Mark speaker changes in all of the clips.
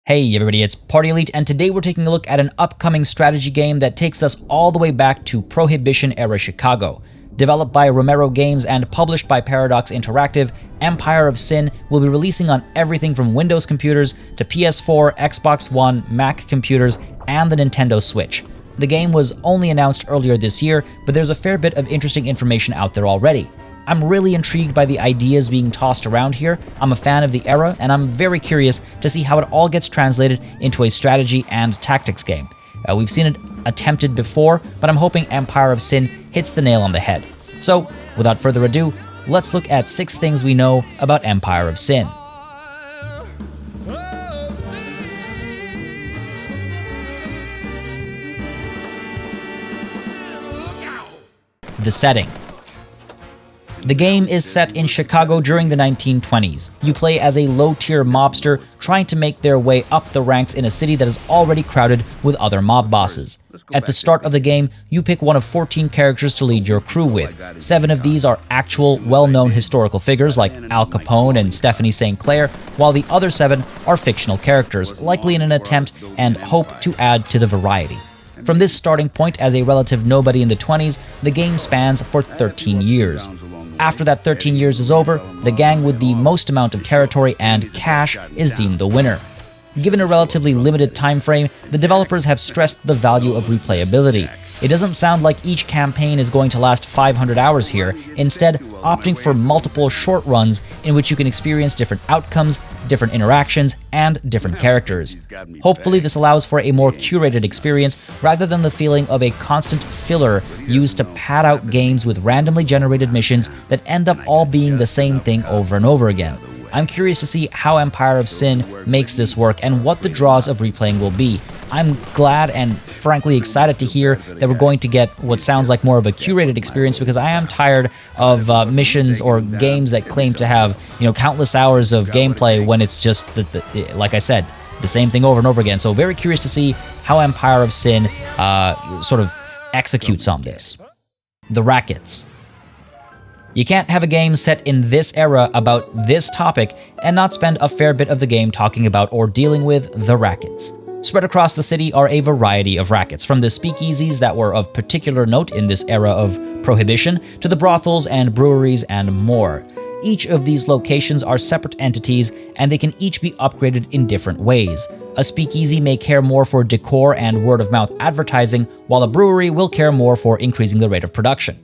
Speaker 1: Hey everybody, it's Party Elite, and today we're taking a look at an upcoming strategy game that takes us all the way back to Prohibition-era Chicago. Developed by Romero Games and published by Paradox Interactive, Empire of Sin will be releasing on everything from Windows computers to PS4, Xbox One, Mac computers, and the Nintendo Switch. The game was only announced earlier this year, but there's a fair bit of interesting information out there already. I'm really intrigued by the ideas being tossed around here. I'm a fan of the era, and I'm very curious to see how it all gets translated into a strategy and tactics game. We've seen it attempted before, but I'm hoping Empire of Sin hits the nail on the head. So, without further ado, let's look at 6 things we know about Empire of Sin. The setting. The game is set in Chicago during the 1920s. You play as a low-tier mobster trying to make their way up the ranks in a city that is already crowded with other mob bosses. At the start of the game, you pick one of 14 characters to lead your crew with. 7 of these are actual, well-known historical figures like Al Capone and Stephanie St. Clair, while the other 7 are fictional characters, likely in an attempt and hope to add to the variety. From this starting point as a relative nobody in the 20s, the game spans for 13 years. After that 13 years is over, the gang with the most amount of territory and cash is deemed the winner. Given a relatively limited time frame, the developers have stressed the value of replayability. It doesn't sound like each campaign is going to last 500 hours here, instead opting for multiple short runs in which you can experience different outcomes, different interactions, and different characters. Hopefully this allows for a more curated experience rather than the feeling of a constant filler used to pad out games with randomly generated missions that end up all being the same thing over and over again. I'm curious to see how Empire of Sin makes this work and what the draws of replaying will be. I'm glad and frankly excited to hear that we're going to get what sounds like more of a curated experience, because I am tired of missions or games that claim to have, countless hours of gameplay when it's just, like I said, the same thing over and over again. So very curious to see how Empire of Sin sort of executes on this. The Rackets. You can't have a game set in this era about this topic and not spend a fair bit of the game talking about or dealing with the rackets. Spread across the city are a variety of rackets, from the speakeasies that were of particular note in this era of prohibition, to the brothels and breweries and more. Each of these locations are separate entities, and they can each be upgraded in different ways. A speakeasy may care more for decor and word-of-mouth advertising, while a brewery will care more for increasing the rate of production.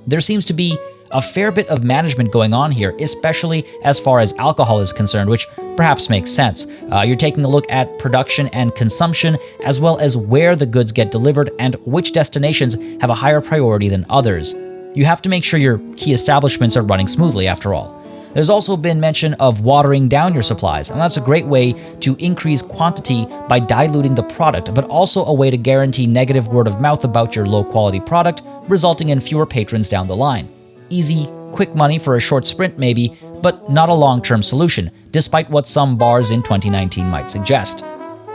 Speaker 1: There seems to be a fair bit of management going on here, especially as far as alcohol is concerned, which perhaps makes sense. You're taking a look at production and consumption, as well as where the goods get delivered and which destinations have a higher priority than others. You have to make sure your key establishments are running smoothly, after all. There's also been mention of watering down your supplies, and that's a great way to increase quantity by diluting the product, but also a way to guarantee negative word of mouth about your low-quality product, resulting in fewer patrons down the line. Easy, quick money for a short sprint maybe, but not a long-term solution, despite what some bars in 2019 might suggest.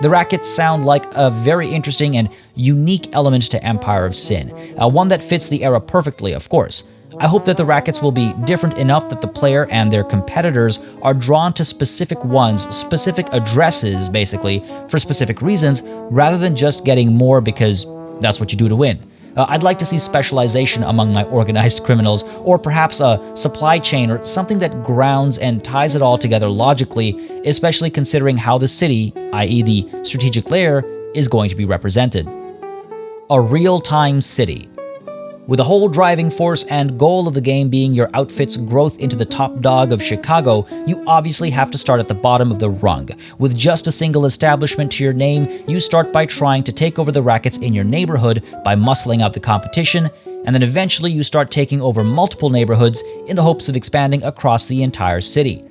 Speaker 1: The Rackets sound like a very interesting and unique element to Empire of Sin, one that fits the era perfectly, of course. I hope that the Rackets will be different enough that the player and their competitors are drawn to specific ones, specific addresses, basically, for specific reasons, rather than just getting more because that's what you do to win. I'd like to see specialization among my organized criminals, or perhaps a supply chain or something that grounds and ties it all together logically, especially considering how the city, i.e. the strategic layer, is going to be represented. A real-time city. With the whole driving force and goal of the game being your outfit's growth into the top dog of Chicago, you obviously have to start at the bottom of the rung. With just a single establishment to your name, you start by trying to take over the rackets in your neighborhood by muscling out the competition, and then eventually you start taking over multiple neighborhoods in the hopes of expanding across the entire city.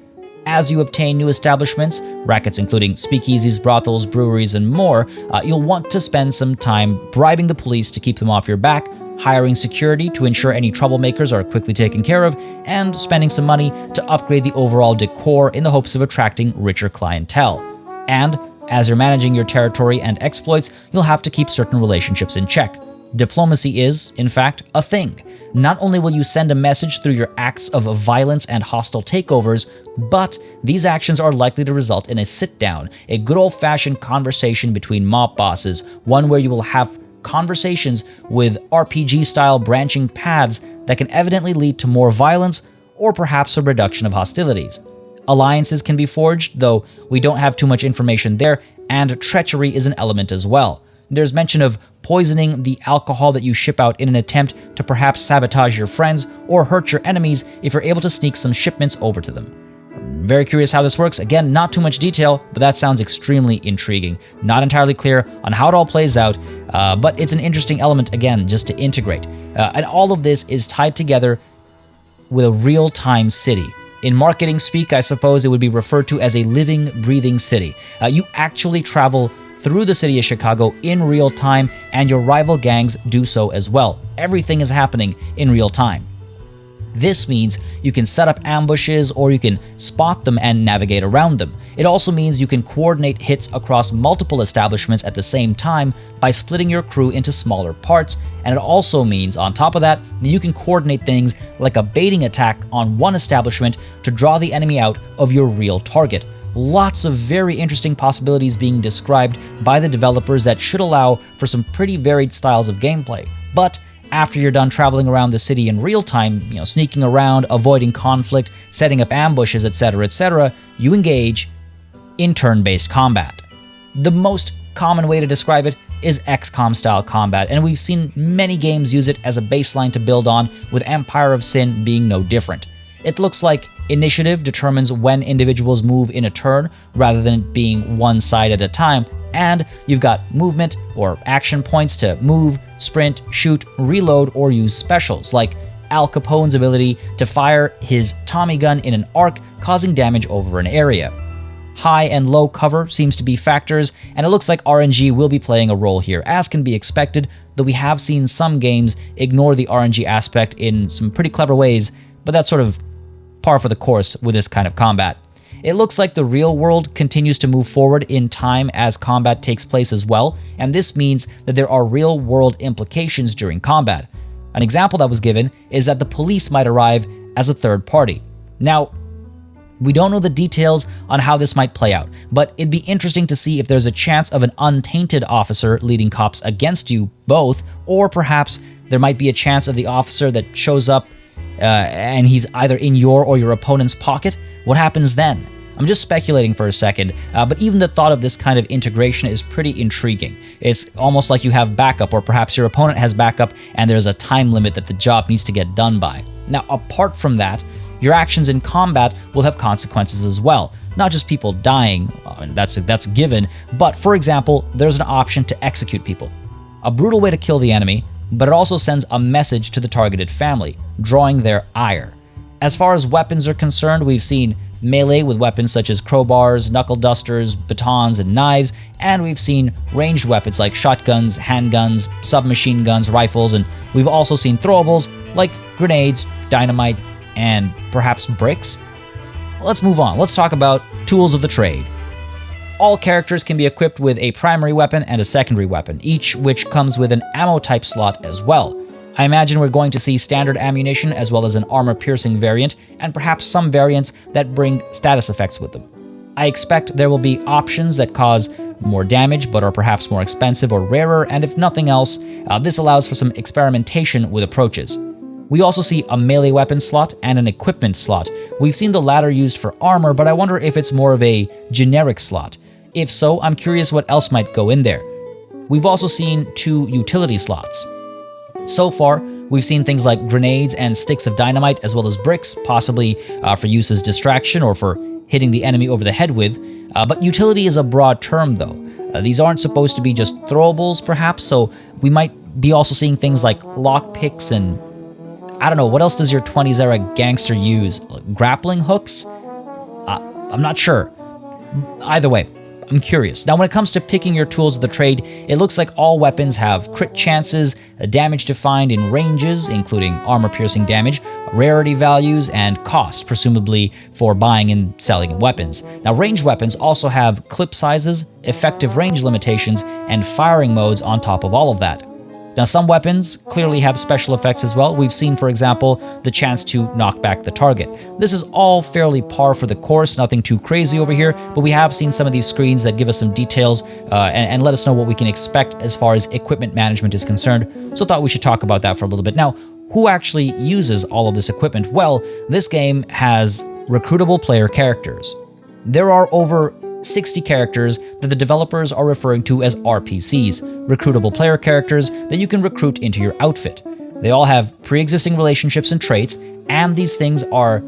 Speaker 1: As you obtain new establishments, rackets including speakeasies, brothels, breweries, and more, you'll want to spend some time bribing the police to keep them off your back, hiring security to ensure any troublemakers are quickly taken care of, and spending some money to upgrade the overall decor in the hopes of attracting richer clientele. And as you're managing your territory and exploits, you'll have to keep certain relationships in check. Diplomacy is, in fact, a thing. Not only will you send a message through your acts of violence and hostile takeovers, but these actions are likely to result in a sit-down, a good old-fashioned conversation between mob bosses, one where you will have conversations with RPG-style branching paths that can evidently lead to more violence or perhaps a reduction of hostilities. Alliances can be forged, though we don't have too much information there, and treachery is an element as well. There's mention of poisoning the alcohol that you ship out in an attempt to perhaps sabotage your friends or hurt your enemies if you're able to sneak some shipments over to them. I'm very curious how this works. Again, not too much detail, but that sounds extremely intriguing. Not entirely clear on how it all plays out, but it's an interesting element, again, just to integrate. And all of this is tied together with a real-time city. In marketing speak, I suppose it would be referred to as a living, breathing city. You actually travel through the city of Chicago in real time, and your rival gangs do so as well. Everything is happening in real time. This means you can set up ambushes or you can spot them and navigate around them. It also means you can coordinate hits across multiple establishments at the same time by splitting your crew into smaller parts, and it also means, on top of that, you can coordinate things like a baiting attack on one establishment to draw the enemy out of your real target. Lots of very interesting possibilities being described by the developers that should allow for some pretty varied styles of gameplay. But after you're done traveling around the city in real time, sneaking around, avoiding conflict, setting up ambushes, etc., you engage in turn-based combat. The most common way to describe it is XCOM style combat, and we've seen many games use it as a baseline to build on, with Empire of Sin being no different. It looks like initiative determines when individuals move in a turn rather than it being one side at a time, and you've got movement or action points to move, sprint, shoot, reload, or use specials, like Al Capone's ability to fire his Tommy gun in an arc, causing damage over an area. High and low cover seems to be factors, and it looks like RNG will be playing a role here, as can be expected, though we have seen some games ignore the RNG aspect in some pretty clever ways, but that's sort of par for the course with this kind of combat. It looks like the real world continues to move forward in time as combat takes place as well, and this means that there are real world implications during combat. An example that was given is that the police might arrive as a third party. Now, we don't know the details on how this might play out, but it'd be interesting to see if there's a chance of an untainted officer leading cops against you both, or perhaps there might be a chance of the officer that shows up and he's either in your or your opponent's pocket. What happens then? I'm just speculating for a second, but even the thought of this kind of integration is pretty intriguing. It's almost like you have backup, or perhaps your opponent has backup and there's a time limit that the job needs to get done by. Now, apart from that, your actions in combat will have consequences as well. Not just people dying, that's given, but for example, there's an option to execute people. A brutal way to kill the enemy, but it also sends a message to the targeted family, drawing their ire. As far as weapons are concerned, we've seen melee with weapons such as crowbars, knuckle dusters, batons, and knives, and we've seen ranged weapons like shotguns, handguns, submachine guns, rifles, and we've also seen throwables like grenades, dynamite, and perhaps bricks. Let's move on. Let's talk about tools of the trade. All characters can be equipped with a primary weapon and a secondary weapon, each which comes with an ammo type slot as well. I imagine we're going to see standard ammunition as well as an armor-piercing variant, and perhaps some variants that bring status effects with them. I expect there will be options that cause more damage but are perhaps more expensive or rarer, and if nothing else, this allows for some experimentation with approaches. We also see a melee weapon slot and an equipment slot. We've seen the latter used for armor, but I wonder if it's more of a generic slot. If so, I'm curious what else might go in there. We've also seen 2 utility slots. So far, we've seen things like grenades and sticks of dynamite as well as bricks, possibly for use as distraction or for hitting the enemy over the head with. But utility is a broad term though. These aren't supposed to be just throwables perhaps, so we might be also seeing things like lockpicks and I don't know, what else does your 20s era gangster use? Grappling hooks? I'm not sure. Either way, I'm curious. Now, when it comes to picking your tools of the trade, it looks like all weapons have crit chances, damage defined in ranges, including armor-piercing damage, rarity values, and cost, presumably for buying and selling weapons. Now, ranged weapons also have clip sizes, effective range limitations, and firing modes on top of all of that. Now, some weapons clearly have special effects as well. We've seen, for example, the chance to knock back the target. This is all fairly par for the course, nothing too crazy over here, but we have seen some of these screens that give us some details and let us know what we can expect as far as equipment management is concerned. So I thought we should talk about that for a little bit. Now, who actually uses all of this equipment? Well, this game has recruitable player characters. There are over 60 characters that the developers are referring to as RPCs, recruitable player characters that you can recruit into your outfit. They all have pre-existing relationships and traits, and these things are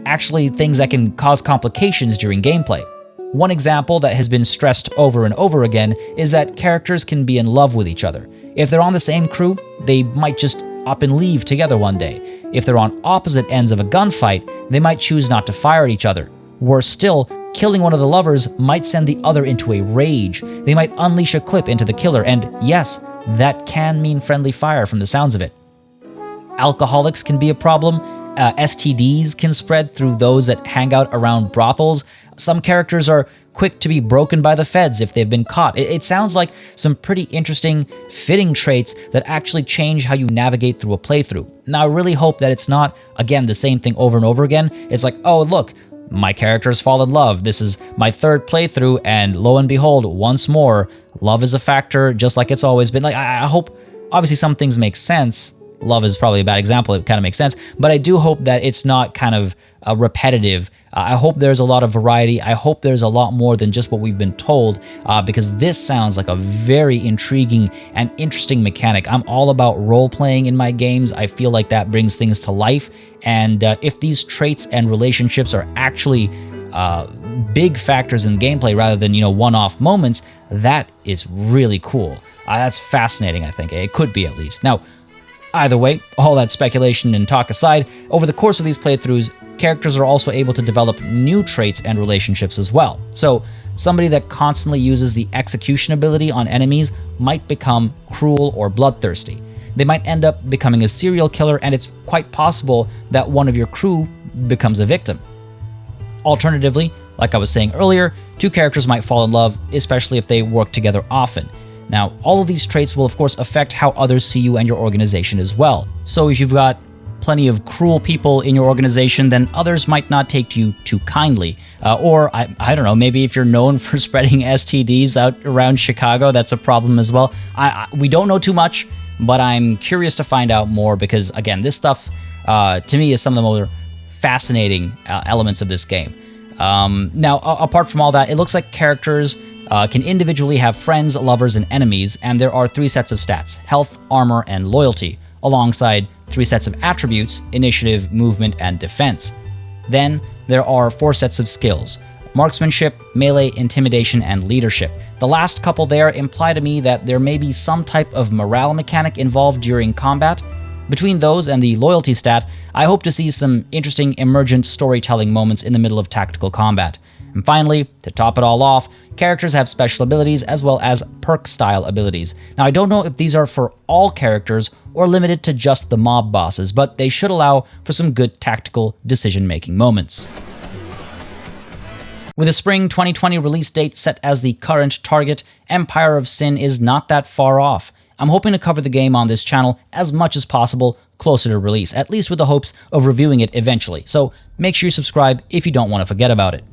Speaker 1: actually things that can cause complications during gameplay. One example that has been stressed over and over again is that characters can be in love with each other. If they're on the same crew, they might just up and leave together one day. If they're on opposite ends of a gunfight, they might choose not to fire at each other. Worse still, killing one of the lovers might send the other into a rage. They might unleash a clip into the killer, and yes, that can mean friendly fire from the sounds of it. Alcoholics can be a problem. STDs can spread through those that hang out around brothels. Some characters are quick to be broken by the feds if they've been caught. It sounds like some pretty interesting, fitting traits that actually change how you navigate through a playthrough. Now, I really hope that it's not, again, the same thing over and over again. It's like, oh, look, my characters fall in love. This is my third playthrough, and lo and behold, once more, love is a factor, just like it's always been. Like, I hope, obviously some things make sense. Love is probably a bad example, it kind of makes sense, but I do hope that it's not kind of repetitive. I hope there's a lot of variety. I hope there's a lot more than just what we've been told, because this sounds like a very intriguing and interesting mechanic. I'm all about role-playing in my games. I feel like that brings things to life, and if these traits and relationships are actually big factors in gameplay rather than, one-off moments, that is really cool. That's fascinating, I think. It could be, at least. Now, either way, all that speculation and talk aside, over the course of these playthroughs, characters are also able to develop new traits and relationships as well. So, somebody that constantly uses the execution ability on enemies might become cruel or bloodthirsty. They might end up becoming a serial killer, and it's quite possible that one of your crew becomes a victim. Alternatively, like I was saying earlier, two characters might fall in love, especially if they work together often. Now, all of these traits will of course affect how others see you and your organization as well. So if you've got plenty of cruel people in your organization, then others might not take to you too kindly. Or, I don't know, maybe if you're known for spreading STDs out around Chicago, that's a problem as well. We don't know too much, but I'm curious to find out more because, again, this stuff, to me, is some of the more fascinating elements of this game. Now, apart from all that, it looks like characters can individually have friends, lovers, and enemies, and there are 3 sets of stats: health, armor, and loyalty, alongside 3 sets of attributes: initiative, movement, and defense. Then, there are 4 sets of skills: marksmanship, melee, intimidation, and leadership. The last couple there imply to me that there may be some type of morale mechanic involved during combat. Between those and the loyalty stat, I hope to see some interesting emergent storytelling moments in the middle of tactical combat. And finally, to top it all off, characters have special abilities as well as perk-style abilities. Now, I don't know if these are for all characters or limited to just the mob bosses, but they should allow for some good tactical decision-making moments. With a spring 2020 release date set as the current target, Empire of Sin is not that far off. I'm hoping to cover the game on this channel as much as possible closer to release, at least with the hopes of reviewing it eventually, so make sure you subscribe if you don't want to forget about it.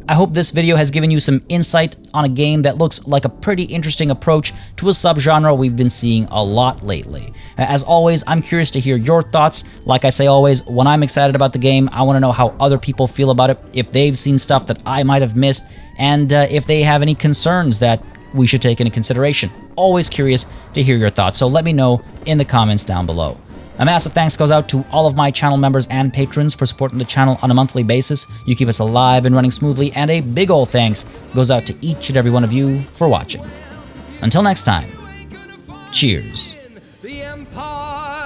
Speaker 1: I hope this video has given you some insight on a game that looks like a pretty interesting approach to a subgenre we've been seeing a lot lately. As always, I'm curious to hear your thoughts. Like I say always, when I'm excited about the game, I want to know how other people feel about it, if they've seen stuff that I might have missed, and if they have any concerns that we should take into consideration. Always curious to hear your thoughts, so let me know in the comments down below. A massive thanks goes out to all of my channel members and patrons for supporting the channel on a monthly basis. You keep us alive and running smoothly, and a big ol' thanks goes out to each and every one of you for watching. Until next time, cheers. The Empire